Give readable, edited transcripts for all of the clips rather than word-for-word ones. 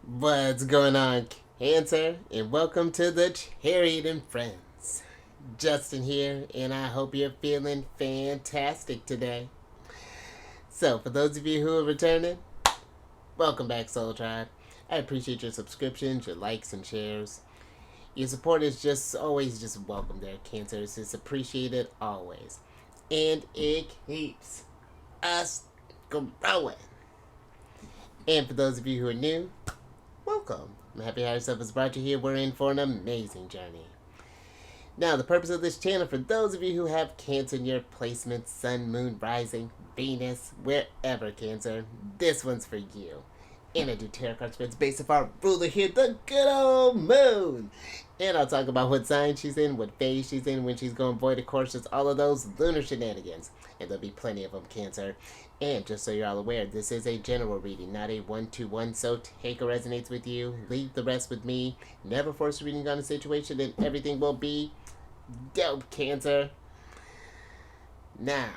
What's going on, Cancer? And welcome to the Chariot Friends. Justin here, and I hope you're feeling fantastic today. So, for those of you who are returning, welcome back, Soul Tribe. I appreciate your subscriptions, your likes, and shares. Your support is just always just welcome there, Cancer. It's appreciated always. And it keeps us growing. And for those of you who are new, welcome. I'm happy how yourself has brought you here. We're in for an amazing journey. Now, the purpose of this channel, for those of you who have Cancer in your placement, Sun, Moon, Rising, Venus, wherever, Cancer, this one's for you. And I do tarot card spreads based off our ruler here, the good old Moon. And I'll talk about what sign she's in, what phase she's in, when she's going void of courses, all of those lunar shenanigans. And there'll be plenty of them, Cancer. And just so you're all aware, this is a general reading, not a one-to-one, so take what resonates with you, leave the rest with me, never force a reading on a situation, and everything will be dope, Cancer. Now,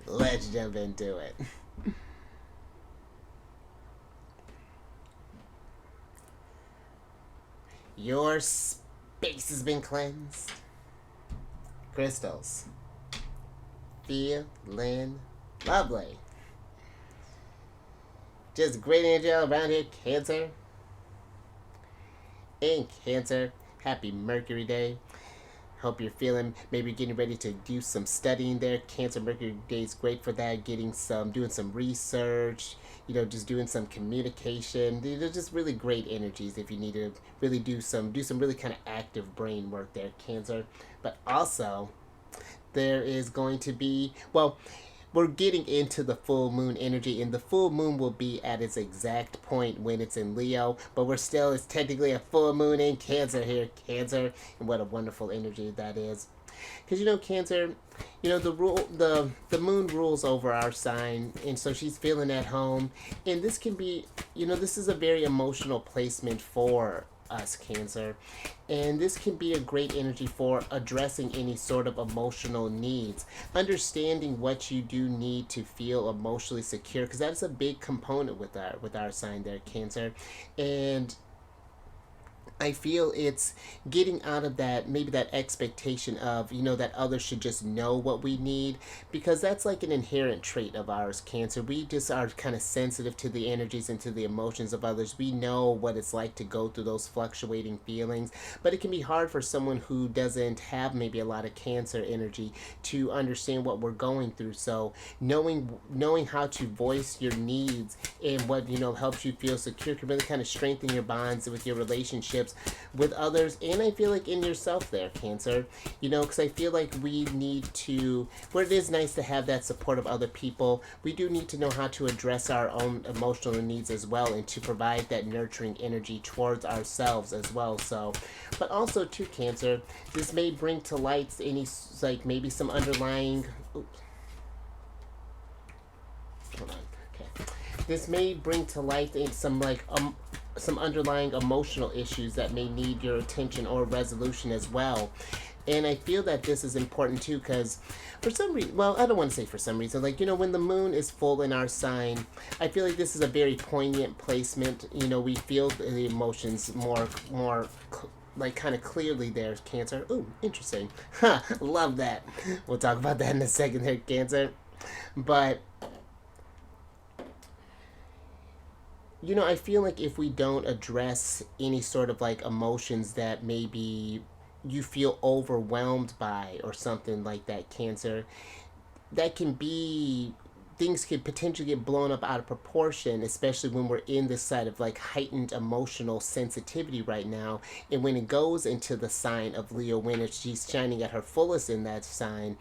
let's jump into it. Your space has been cleansed. Crystals. Feeling lovely. Just great energy all around here, Cancer. And Cancer, happy Mercury Day. Hope you're feeling, maybe getting ready to do some studying there. Cancer Mercury Day is great for that. Doing some research, just doing some communication. They're just really great energies if you need to really do some really kind of active brain work there, Cancer. But also, there is going to be, we're getting into the full moon energy, and the full moon will be at its exact point when it's in Leo, but it's technically a full moon in Cancer here, Cancer, and what a wonderful energy that is. Because Cancer, the moon rules over our sign, and so she's feeling at home, and this can be, this is a very emotional placement for us, Cancer, and this can be a great energy for addressing any sort of emotional needs, understanding what you do need to feel emotionally secure, because that's a big component with our sign there, Cancer. And I feel it's getting out of that, maybe that expectation of, that others should just know what we need, because that's like an inherent trait of ours, Cancer. We just are kind of sensitive to the energies and to the emotions of others. We know what it's like to go through those fluctuating feelings, but it can be hard for someone who doesn't have maybe a lot of Cancer energy to understand what we're going through. So knowing how to voice your needs and what, helps you feel secure can really kind of strengthen your bonds with your relationships with others, and I feel like in yourself there, Cancer, because I feel like we need to, where it is nice to have that support of other people, we do need to know how to address our own emotional needs as well, and to provide that nurturing energy towards ourselves as well. So, but also to Cancer, this may bring to light any, like, maybe some underlying, hold on, okay, this may bring to light some underlying emotional issues that may need your attention or resolution as well. And I feel that this is important too, because for some reason, I don't want to say for some reason, when the moon is full in our sign, I feel like this is a very poignant placement. We feel the emotions more like kind of clearly there, Cancer. Ooh, interesting. Love that. We'll talk about that in a second there, Cancer. But I feel like if we don't address any sort of like emotions that maybe you feel overwhelmed by or something like that, Cancer, that can be, things could potentially get blown up out of proportion, especially when we're in this side of like heightened emotional sensitivity right now. And when it goes into the sign of Leo, when she's shining at her fullest in that sign,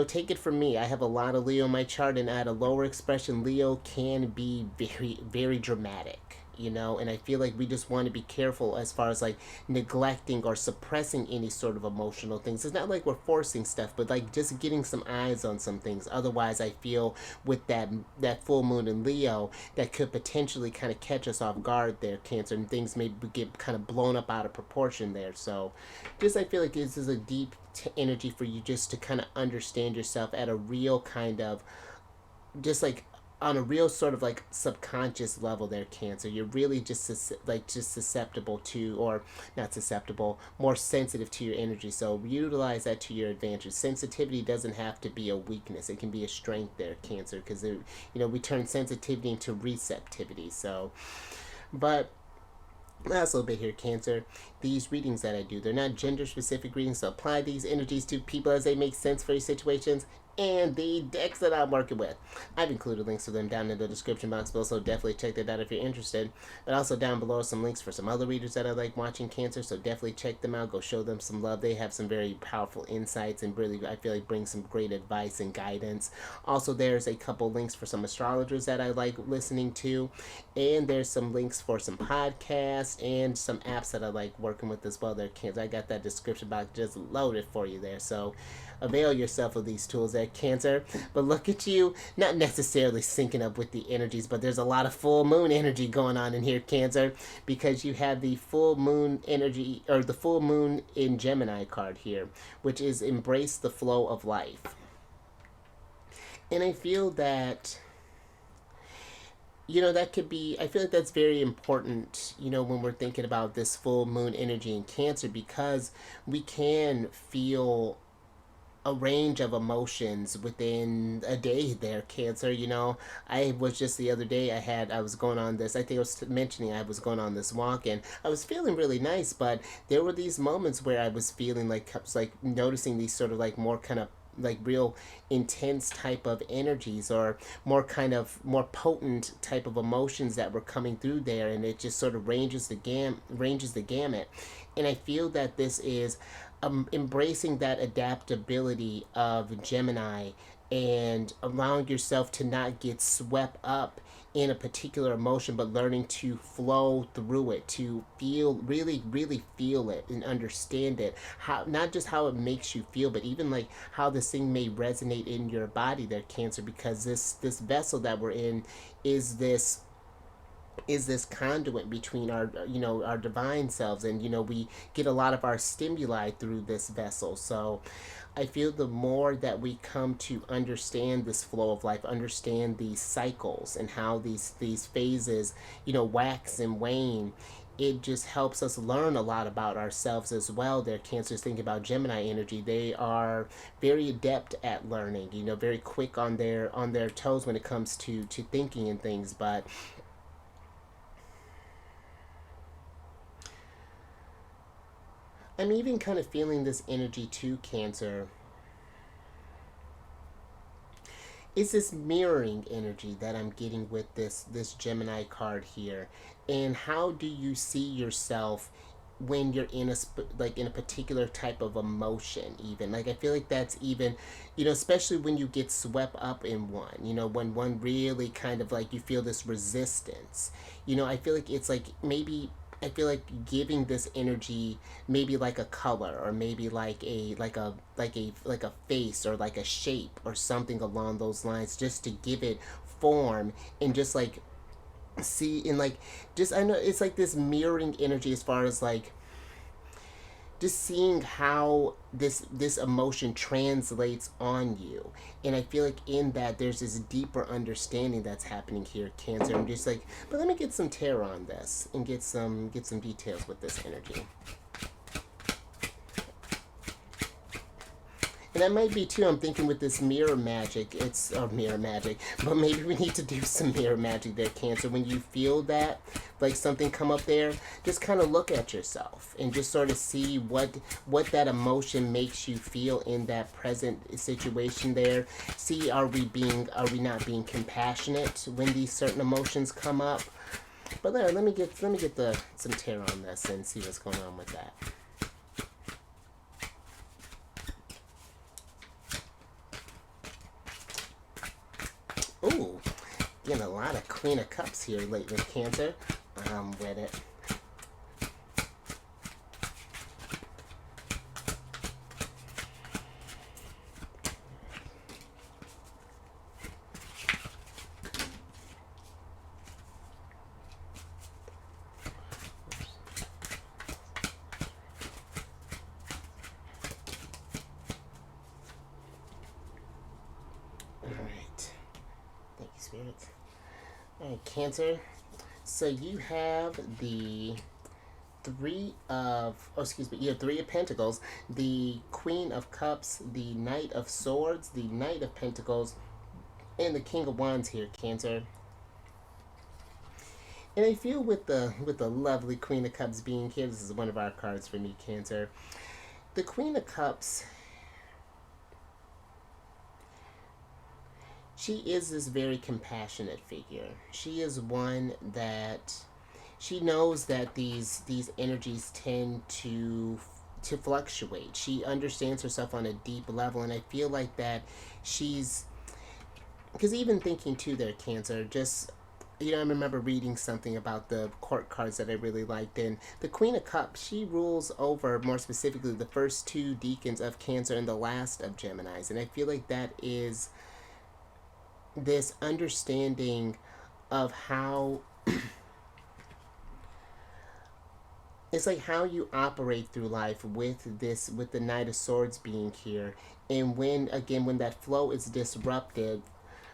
take it from me. I have a lot of Leo in my chart, and at a lower expression, Leo can be very, very dramatic. And I feel like we just want to be careful as far as like neglecting or suppressing any sort of emotional things. It's not like we're forcing stuff, but like just getting some eyes on some things. Otherwise, I feel with that full moon in Leo, that could potentially kind of catch us off guard there, Cancer, and things may get kind of blown up out of proportion there. So I feel like this is a deep energy for you just to kind of understand yourself at a real kind of just like on a real sort of like subconscious level there, Cancer. You're really just just susceptible to, or not susceptible, more sensitive to your energy. So utilize that to your advantage. Sensitivity doesn't have to be a weakness. It can be a strength there, Cancer, because we turn sensitivity into receptivity. So, but last little bit here, Cancer. These readings that I do, they're not gender specific readings, so apply these energies to people as they make sense for your situations. And the decks that I'm working with, I've included links to them down in the description box below, so definitely check that out if you're interested. But also down below are some links for some other readers that I like watching, Cancer, so definitely check them out. Go show them some love. They have some very powerful insights and really, I feel like, bring some great advice and guidance. Also, there's a couple links for some astrologers that I like listening to, and there's some links for some podcasts and some apps that I like working with as well there, Cancer. I got that description box just loaded for you there, so avail yourself of these tools there, Cancer. But look at you, not necessarily syncing up with the energies, but there's a lot of full moon energy going on in here, Cancer, because you have the full moon energy, or the full moon in Gemini card here, which is embrace the flow of life. And I feel that that could be, I feel like that's very important, when we're thinking about this full moon energy in Cancer, because we can feel a range of emotions within a day there, Cancer. I was just the other day, I was going on this, I think I was mentioning I was going on this walk, and I was feeling really nice, but there were these moments where I was feeling like, I was like noticing these sort of like more kind of like real intense type of energies, or more potent type of emotions that were coming through there, and it just sort of ranges the gamut. And I feel that this is embracing that adaptability of Gemini, and allowing yourself to not get swept up in a particular emotion, but learning to flow through it, to feel, really really feel it and understand it, how, not just how it makes you feel, but even like how this thing may resonate in your body there, Cancer, because this vessel that we're in is this conduit between our divine selves, and we get a lot of our stimuli through this vessel. So I feel the more that we come to understand this flow of life, understand these cycles and how these phases wax and wane, it just helps us learn a lot about ourselves as well there, Cancers. Think about Gemini energy. They are very adept at learning, very quick on their toes when it comes to thinking and things. But I'm even kind of feeling this energy too, Cancer. Is this mirroring energy that I'm getting with this Gemini card here? And how do you see yourself when you're in in a particular type of emotion? Even like, I feel like that's even, especially when you get swept up in one, when one really kind of like, you feel this resistance. I feel like it's like, maybe I feel like giving this energy maybe like a color, or maybe like a face, or like a shape, or something along those lines, just to give it form, and just like see, and like, just, I know it's like this mirroring energy, as far as like just seeing how this emotion translates on you. And I feel like in that there's this deeper understanding that's happening here, Cancer. I'm just like, but let me get some tarot on this and get some details with this energy. And that might be too, I'm thinking with this mirror magic, mirror magic, but maybe we need to do some mirror magic there, Cancer. When you feel that, like something come up there, just kind of look at yourself and just sort of see what that emotion makes you feel in that present situation there. See, are we not being compassionate when these certain emotions come up? But let me get some tarot on this and see what's going on with that. Ooh, getting a lot of Queen of Cups here lately, Cancer. I'm with it. All right. Thank you, Spirit. Spirits. All right, Cancer. So you have the you have Three of Pentacles, the Queen of Cups, the Knight of Swords, the Knight of Pentacles, and the King of Wands here, Cancer. And I feel with the lovely Queen of Cups being here, this is one of our cards for me, Cancer. The Queen of Cups, she is this very compassionate figure. She is one that she knows that these energies tend to fluctuate. She understands herself on a deep level, and I feel like that she's, because even thinking too there, Cancer, just, I remember reading something about the court cards that I really liked, and the Queen of Cups, she rules over, more specifically, the first two decans of Cancer and the last of Geminis, and I feel like that is this understanding of how it's like how you operate through life with the Knight of Swords being here, and when that flow is disrupted,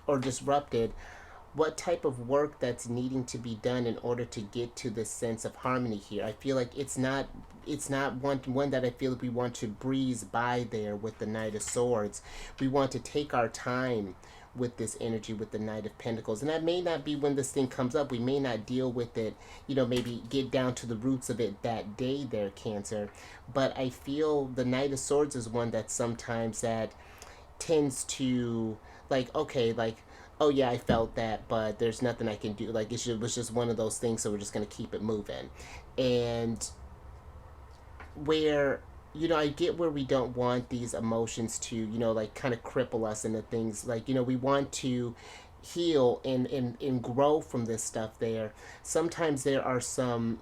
what type of work that's needing to be done in order to get to this sense of harmony here. I feel like it's not one that I feel like we want to breeze by there with the Knight of Swords. We want to take our time with this energy with the Knight of Pentacles. And that may not be when this thing comes up. We may not deal with it, maybe get down to the roots of it that day there, Cancer. But I feel the Knight of Swords is one that sometimes that tends to, like, okay, like, oh yeah, I felt that, but there's nothing I can do. Like, it was just one of those things, so we're just going to keep it moving. And where, I get where we don't want these emotions to, like, kind of cripple us into things. Like, we want to heal and grow from this stuff there. Sometimes there are some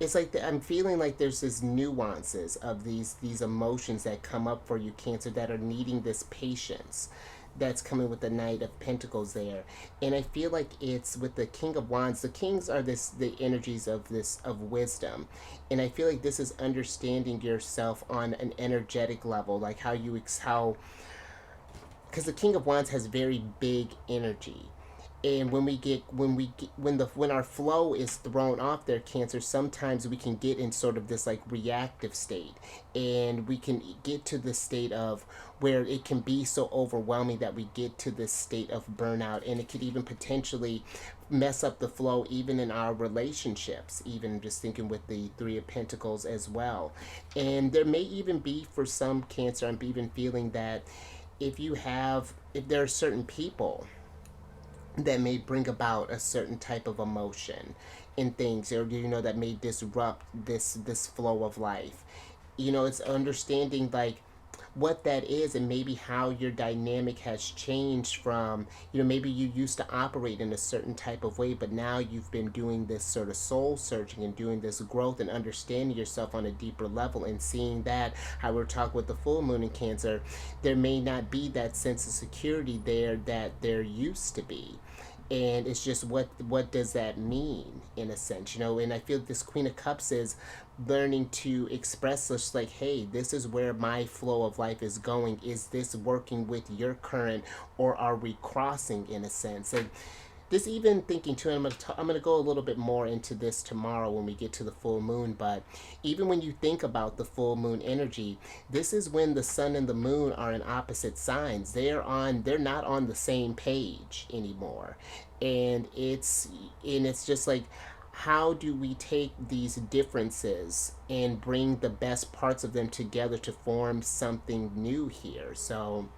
it's like I'm feeling like there's this nuances of these emotions that come up for you, Cancer, that are needing this patience that's coming with the Knight of Pentacles there. And I feel like it's with the King of Wands. The kings are the energies of wisdom, and I feel like this is understanding yourself on an energetic level, like how because the King of Wands has very big energy. And when our flow is thrown off there, Cancer, sometimes we can get in sort of this like reactive state, and we can get to this state of where it can be so overwhelming that we get to this state of burnout, and it could even potentially mess up the flow even in our relationships, even just thinking with the Three of Pentacles as well. And there may even be, for some, Cancer, I'm even feeling that if there are certain people that may bring about a certain type of emotion in things, or that may disrupt this flow of life. It's understanding like what that is, and maybe how your dynamic has changed from, maybe you used to operate in a certain type of way, but now you've been doing this sort of soul searching and doing this growth and understanding yourself on a deeper level, and seeing that, how we're talking with the full moon in Cancer, there may not be that sense of security there that there used to be. And it's just what does that mean in a sense, and I feel this Queen of Cups is learning to express us like, hey, this is where my flow of life is going. Is this working with your current, or are we crossing in a sense? And this, even thinking too, and I'm gonna go a little bit more into this tomorrow when we get to the full moon, but even when you think about the full moon energy, this is when the sun and the moon are in opposite signs. They're not on the same page anymore. And it's just like, how do we take these differences and bring the best parts of them together to form something new here? So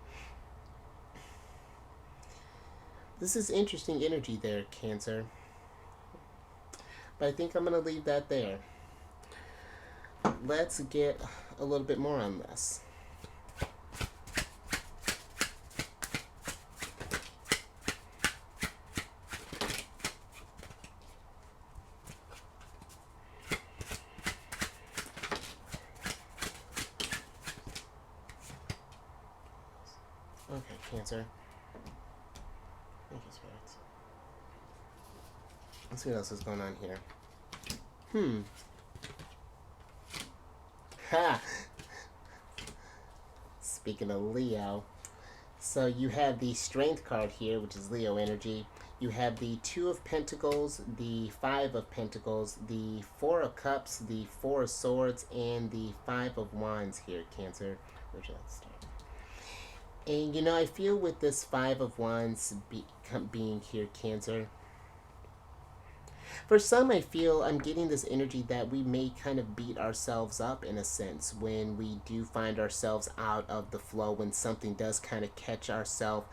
this is interesting energy there, Cancer. But I think I'm going to leave that there. Let's get a little bit more on this. Okay, Cancer. Thank you, spirits. Let's see what else is going on here. Ha! Speaking of Leo, So you have the Strength card here, which is Leo energy. You have the Two of Pentacles, the Five of Pentacles, the Four of Cups, the Four of Swords, and the Five of Wands here, Cancer. Where should I start? And I feel with this Five of Wands being here, Cancer, for some, I feel I'm getting this energy that we may kind of beat ourselves up in a sense when we do find ourselves out of the flow, when something does kind of catch ourselves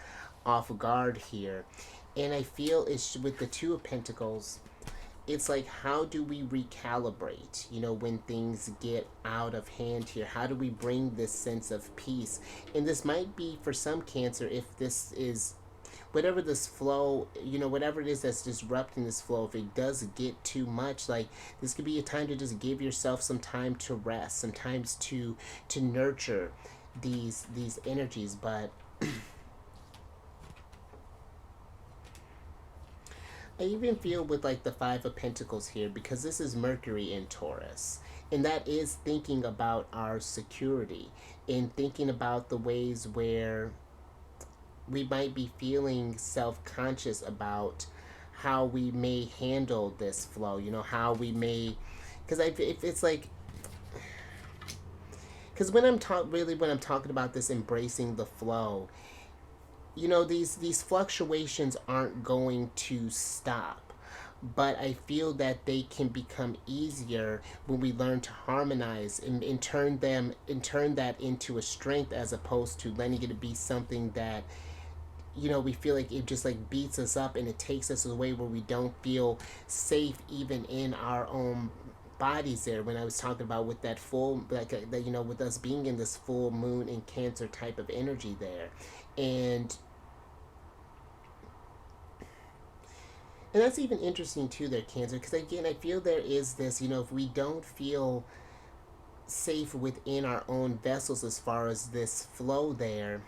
off guard here. And I feel it's with the Two of Pentacles, it's like, how do we recalibrate, when things get out of hand here? How do we bring this sense of peace? And this might be for some, Cancer, if this is whatever this flow, whatever it is that's disrupting this flow, if it does get too much, like, this could be a time to just give yourself some time to rest, sometimes to nurture these energies. But I even feel with like the Five of Pentacles here, because this is Mercury in Taurus, and that is thinking about our security and thinking about the ways where we might be feeling self-conscious about how we may handle this flow, how we may, because if it's like, because when I'm talking about this embracing the flow, these fluctuations aren't going to stop, but I feel that they can become easier when we learn to harmonize and turn that into a strength, as opposed to letting it be something that we feel like it just like beats us up and it takes us away, where we don't feel safe even in our own bodies there. When I was talking about with that full, like that, with us being in this full moon in Cancer type of energy there. And that's even interesting too there, Cancer, because again, I feel there is this, if we don't feel safe within our own vessels as far as this flow there,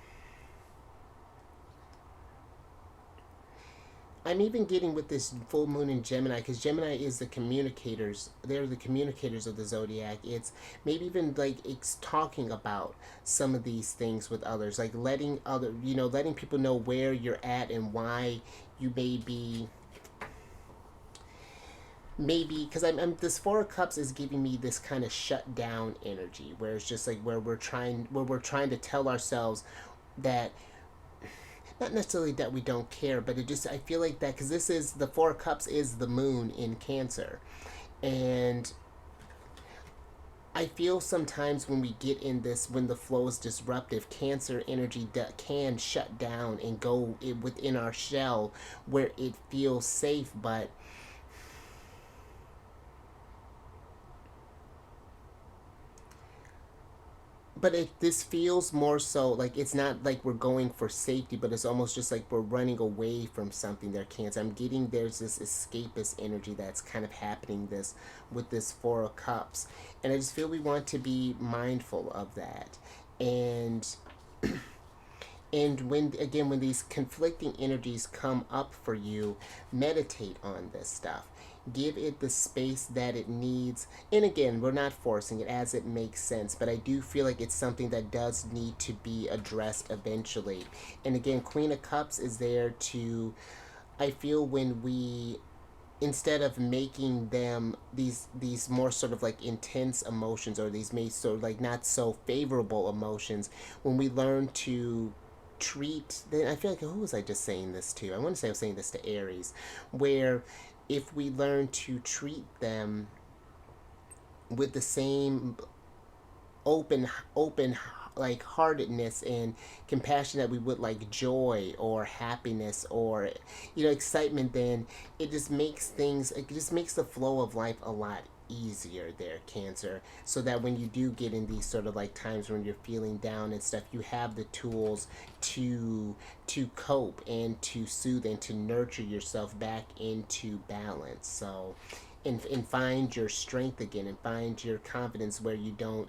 I'm even getting with this full moon in Gemini, because Gemini is the communicators. They're the communicators of the zodiac. It's maybe even like it's talking about some of these things with others, like letting people know where you're at and why you may be. Maybe because I'm this Four of Cups is giving me this kind of shut down energy, where it's just like where we're trying to tell ourselves that, not necessarily that we don't care, but it just, I feel like that, because this is the Four of Cups is the moon in Cancer, and I feel sometimes when we get in this, when the flow is disruptive, Cancer energy can shut down and go within our shell where it feels safe, but this feels more so like it's not like we're going for safety, but it's almost just like we're running away from something there, Cancer. I'm getting there's this escapist energy that's kind of happening this with this Four of Cups, and I just feel we want to be mindful of that. And when these conflicting energies come up for you, meditate on this stuff. Give it the space that it needs. And again, we're not forcing it, as it makes sense, but I do feel like it's something that does need to be addressed eventually. And again, Queen of Cups is there to, I feel, when we, instead of making them these more sort of like intense emotions, or these may sort of like not so favorable emotions, when we learn to treat, then I feel like, who was I just saying this to? I want to say I was saying this to Aries, where if we learn to treat them with the same open like heartedness and compassion that we would like joy or happiness or excitement, then it just makes the flow of life a lot easier there, Cancer, so that when you do get in these sort of like times when you're feeling down and stuff, you have the tools to cope and to soothe and to nurture yourself back into balance. So and find your strength again, and find your confidence where you don't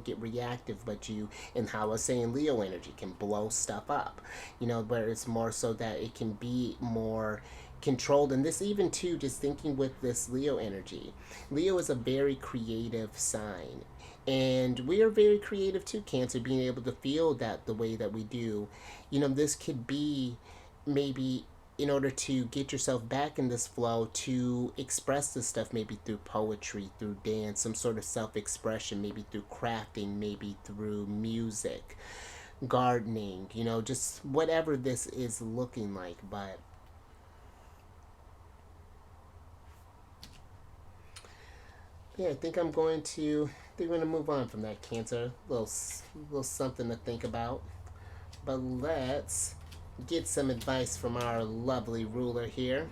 get reactive, but you, and how I was saying, Leo energy can blow stuff up, where it's more so that it can be more controlled. And this even too, just thinking with this Leo energy, Leo is a very creative sign, And we are very creative too, Cancer, being able to feel that the way that we do. This could be maybe in order to get yourself back in this flow, to express this stuff maybe through poetry, through dance, some sort of self-expression, maybe through crafting, maybe through music, gardening, just whatever this is looking like. But yeah, I think we're gonna move on from that, Cancer. Little something to think about. But let's get some advice from our lovely ruler here.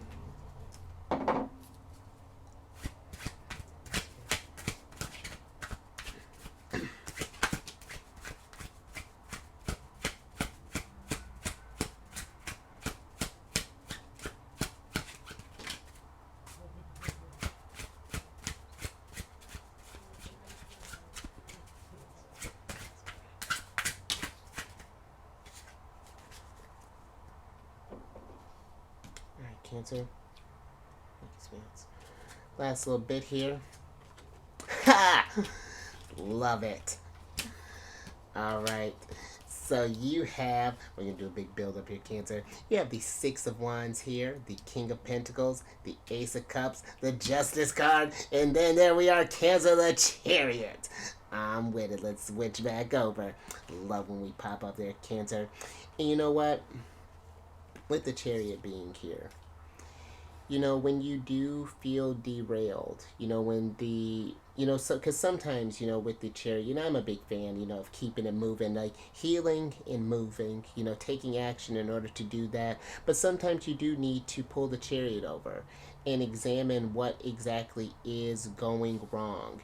Alright, Cancer. Last little bit here. Ha! Love it. Alright. So we're going to do a big build up here, Cancer. You have the Six of Wands here, the King of Pentacles, the Ace of Cups, the Justice card, and then there we are, Cancer, the Chariot. I'm with it. Let's switch back over. Love when we pop up there, Cancer. And you know what? With the Chariot being here, when you do feel derailed, because sometimes, with the Chariot, I'm a big fan, of keeping it moving, like healing and moving, taking action in order to do that. But sometimes you do need to pull the Chariot over and examine what exactly is going wrong.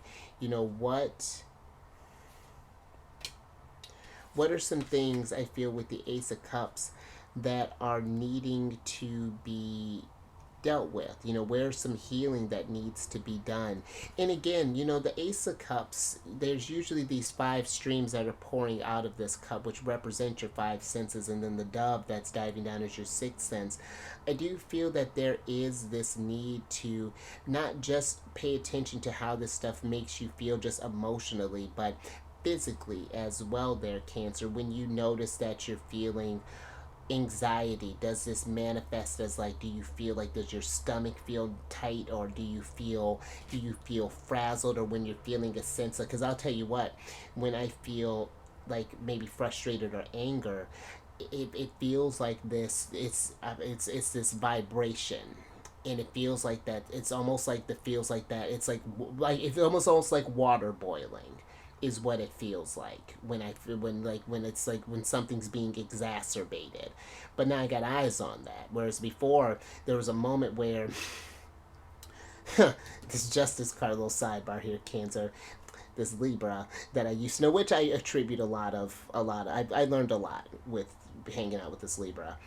What are some things I feel with the Ace of Cups that are needing to be dealt with? Where's some healing that needs to be done? And again, the Ace of Cups, there's usually these 5 streams that are pouring out of this cup, which represent your 5 senses, and then the dove that's diving down is your 6th sense. I do feel that there is this need to not just pay attention to how this stuff makes you feel just emotionally, but physically as well there, Cancer. When you notice that you're feeling anxiety, does this manifest as like, do you feel like, does your stomach feel tight, or do you feel frazzled, or when you're feeling a sense of, because I'll tell you what, when I feel like maybe frustrated or anger, it feels like this, it's this vibration, and it feels like that, it's almost like the feels like that, it's like it's almost like water boiling is what it feels like when it's like when something's being exacerbated. But now I got eyes on that. Whereas before, there was a moment where this Justice card, little sidebar here, Cancer, this Libra that I used to know, which I attribute a lot of. I learned a lot with hanging out with this Libra,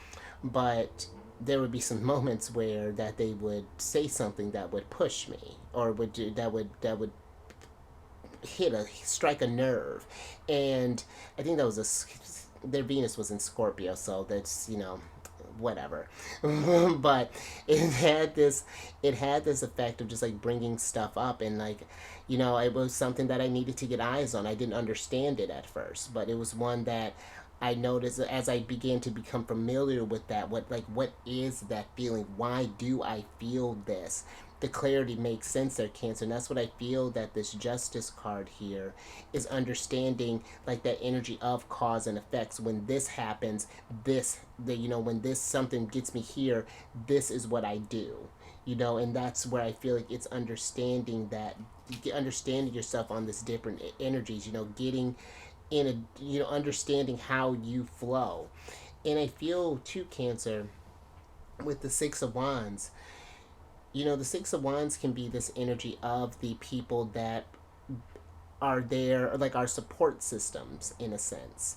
but there would be some moments where that they would say something that would push me, or that would strike a nerve. And I think that was their Venus was in Scorpio, so that's whatever. But it had this effect of just like bringing stuff up, and like it was something that I needed to get eyes on. I didn't understand it at first, but it was one that I noticed as I began to become familiar with that. What is that feeling? Why do I feel this? The clarity makes sense there, Cancer. And that's what I feel that this Justice card here is understanding, like that energy of cause and effects. When this happens, when this something gets me here, this is what I do. And that's where I feel like it's understanding yourself on this different energies, getting in understanding how you flow. And I feel too, Cancer, with the Six of Wands, the Six of Wands can be this energy of the people that are there, or like our support systems in a sense,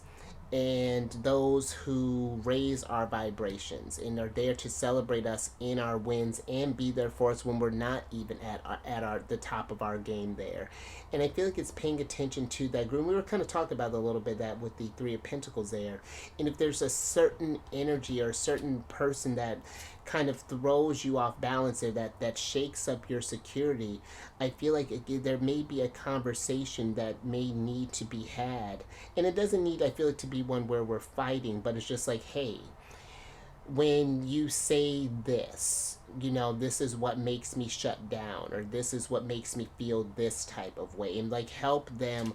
and those who raise our vibrations and are there to celebrate us in our wins and be there for us when we're not even at the top of our game there. And I feel like it's paying attention to that group. We were kind of talking about a little bit that with the Three of Pentacles there, and if there's a certain energy or a certain person that kind of throws you off balance there, that shakes up your security, I feel like there may be a conversation that may need to be had. And it doesn't need, I feel like, to be one where we're fighting, but it's just like, hey, when you say this, this is what makes me shut down, or this is what makes me feel this type of way, and like help them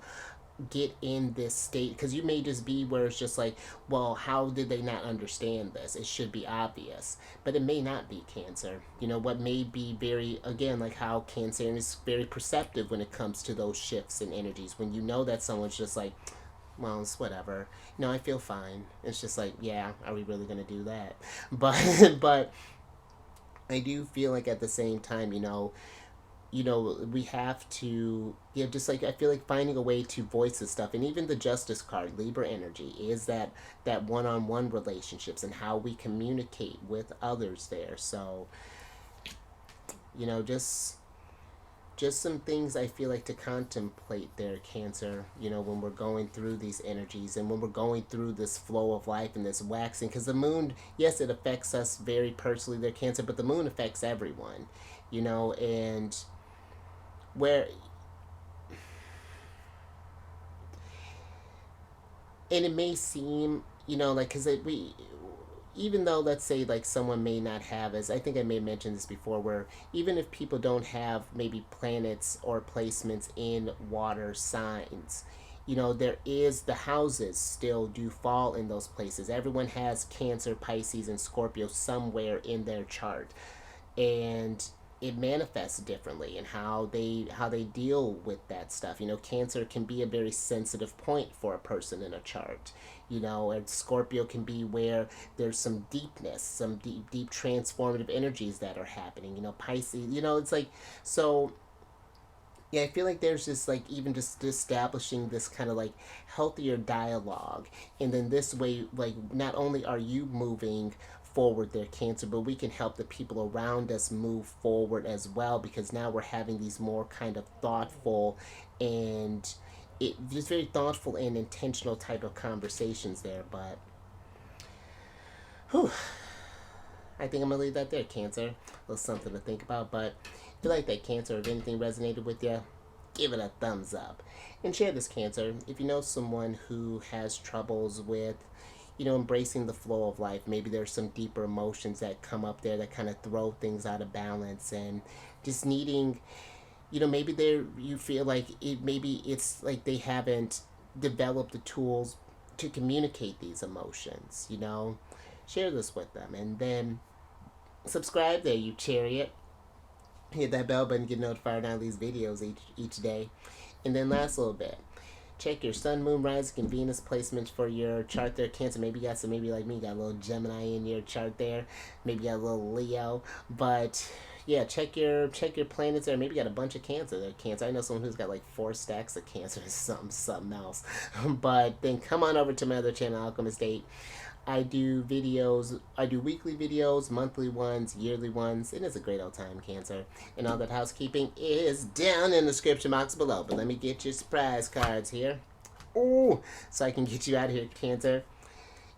get in this state, because you may just be where it's just like, well, how did they not understand this? It should be obvious, but it may not be, Cancer. What may be very, again, like how Cancer is very perceptive when it comes to those shifts in energies, when that someone's just like, well, it's whatever. I feel fine. It's just like, yeah, are we really gonna do that? But I do feel like at the same time, we have to, just like, I feel like finding a way to voice this stuff. And even the Justice card, Libra energy, is that one-on-one relationships and how we communicate with others there. So, just some things I feel like to contemplate there, Cancer, when we're going through these energies and when we're going through this flow of life and this waxing. Because the moon, yes, it affects us very personally there, Cancer, but the moon affects everyone, and where, and it may seem, like, because we, even though, let's say, like, someone may not have, as I think I may have mentioned this before, where even if people don't have maybe planets or placements in water signs, there is, the houses still do fall in those places. Everyone has Cancer, Pisces, and Scorpio somewhere in their chart, and it manifests differently in how they deal with that stuff. Cancer can be a very sensitive point for a person in a chart. And Scorpio can be where there's some deepness, some deep transformative energies that are happening. Pisces, it's like, so yeah, I feel like there's just like, even just establishing this kind of like healthier dialogue, and then this way, like, not only are you moving forward there, Cancer, but we can help the people around us move forward as well, because now we're having these more kind of thoughtful and just very thoughtful and intentional type of conversations there. But whew, I think I'm gonna leave that there, Cancer. A little something to think about. But if you like that, Cancer, if anything resonated with you, give it a thumbs up and share this, Cancer. If you know someone who has troubles with embracing the flow of life, maybe there's some deeper emotions that come up there that kind of throw things out of balance, and just needing, maybe you feel like maybe it's like they haven't developed the tools to communicate these emotions, share this with them. And then subscribe there, you Chariot. Hit that bell button, get notified on these videos each day. And then last little bit, check your sun, moon, rising, and Venus placements for your chart there, Cancer. Maybe you got some, maybe like me, got a little Gemini in your chart there. Maybe you got a little Leo. But yeah, check your planets there. Maybe you got a bunch of Cancer there, Cancer. I know someone who's got like 4 stacks of Cancer, something else. But then come on over to my other channel, Alchemist 8. I do weekly videos, monthly ones, yearly ones. It is a great old time, Cancer. And all that housekeeping is down in the description box below. But let me get your surprise cards here. Ooh, so I can get you out of here, Cancer.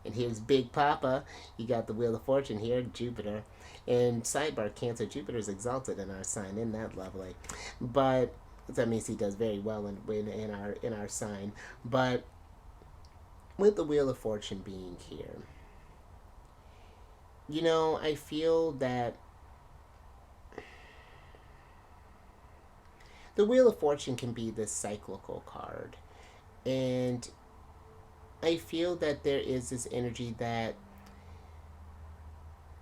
And here's Big Papa. You got the Wheel of Fortune here, Jupiter. And sidebar, Cancer, Jupiter's exalted in our sign. Isn't that lovely? But that means he does very well in our sign. But with the Wheel of Fortune being here, I feel that the Wheel of Fortune can be this cyclical card. And I feel that there is this energy that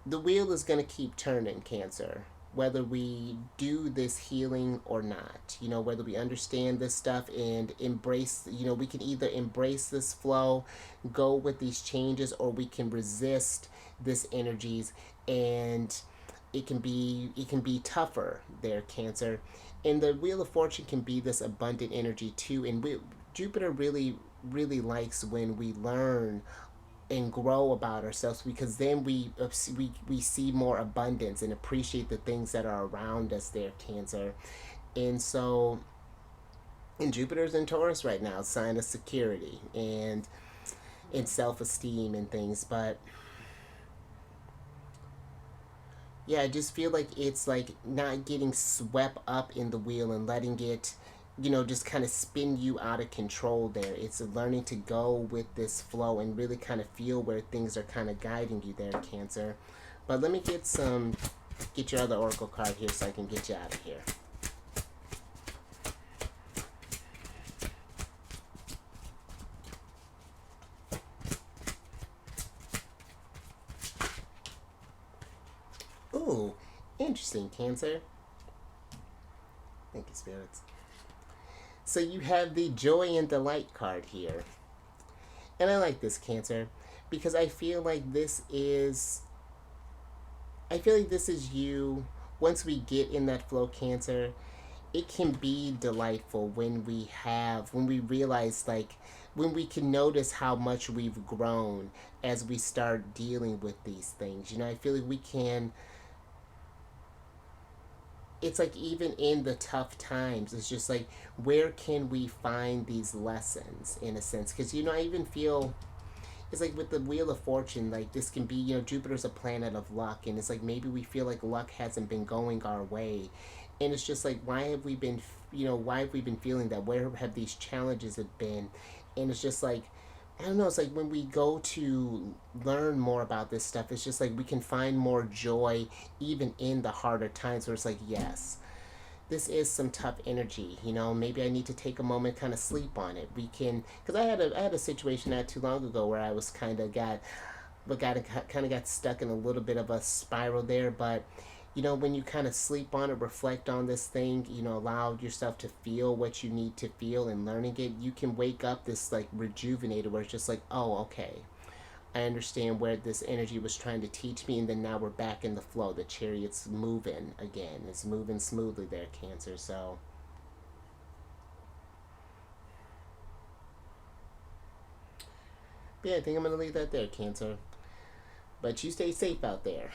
the wheel is going to keep turning, Cancer, whether we do this healing or not. Whether we understand this stuff and embrace, we can either embrace this flow, go with these changes, or we can resist this energies, and it can be tougher there, Cancer. And the Wheel of Fortune can be this abundant energy too. And Jupiter really, really likes when we learn and grow about ourselves, because then we see more abundance and appreciate the things that are around us there, Cancer. And so, and Jupiter's in Taurus right now, sign of security and self-esteem and things. But Yeah, I just feel like it's like not getting swept up in the wheel and letting it, just kind of spin you out of control there. It's learning to go with this flow and really kind of feel where things are kind of guiding you there, Cancer. But let me get your other oracle card here so I can get you out of here. Ooh, interesting, Cancer. Thank you, spirits. So you have the joy and delight card here. And I like this, Cancer, because I feel like this is you. Once we get in that flow, Cancer, it can be delightful when we realize, like, when we can notice how much we've grown as we start dealing with these things. I feel like we can, it's like even in the tough times, it's just like, where can we find these lessons in a sense? Because, I even feel it's like with the Wheel of Fortune, like this can be, Jupiter's a planet of luck, and it's like maybe we feel like luck hasn't been going our way, and it's just like, why have we been feeling that? Where have these challenges have been? And it's just like, I don't know. It's like when we go to learn more about this stuff, it's just like we can find more joy even in the harder times. Where it's like, yes, this is some tough energy. Maybe I need to take a moment, kind of sleep on it. We can, because I had a situation not too long ago where I was kind of got stuck in a little bit of a spiral there. But when you kind of sleep on it, reflect on this thing, allow yourself to feel what you need to feel and learning it, you can wake up this like rejuvenated, where it's just like, oh, okay, I understand where this energy was trying to teach me, and then now we're back in the flow. The chariot's moving again. It's moving smoothly there, Cancer. So, yeah, I think I'm going to leave that there, Cancer. But you stay safe out there.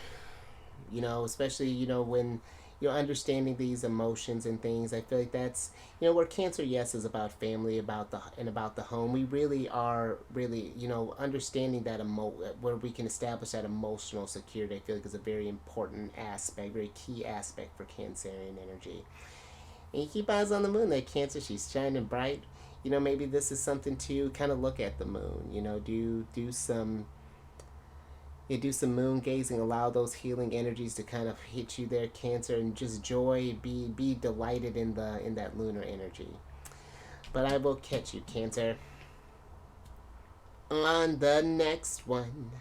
Especially, when you're understanding these emotions and things. I feel like that's, where Cancer, yes, is about family, about the home. We really are really, understanding that where we can establish that emotional security. I feel like is a very important aspect, very key aspect for Cancerian energy. And you keep eyes on the moon there, Cancer. She's shining bright. Maybe this is something to kind of look at the moon. Do some moon gazing, allow those healing energies to kind of hit you there, Cancer, and just be delighted in that lunar energy. But I will catch you, Cancer, on the next one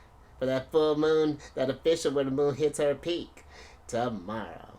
for that full moon, that official where the moon hits her peak tomorrow.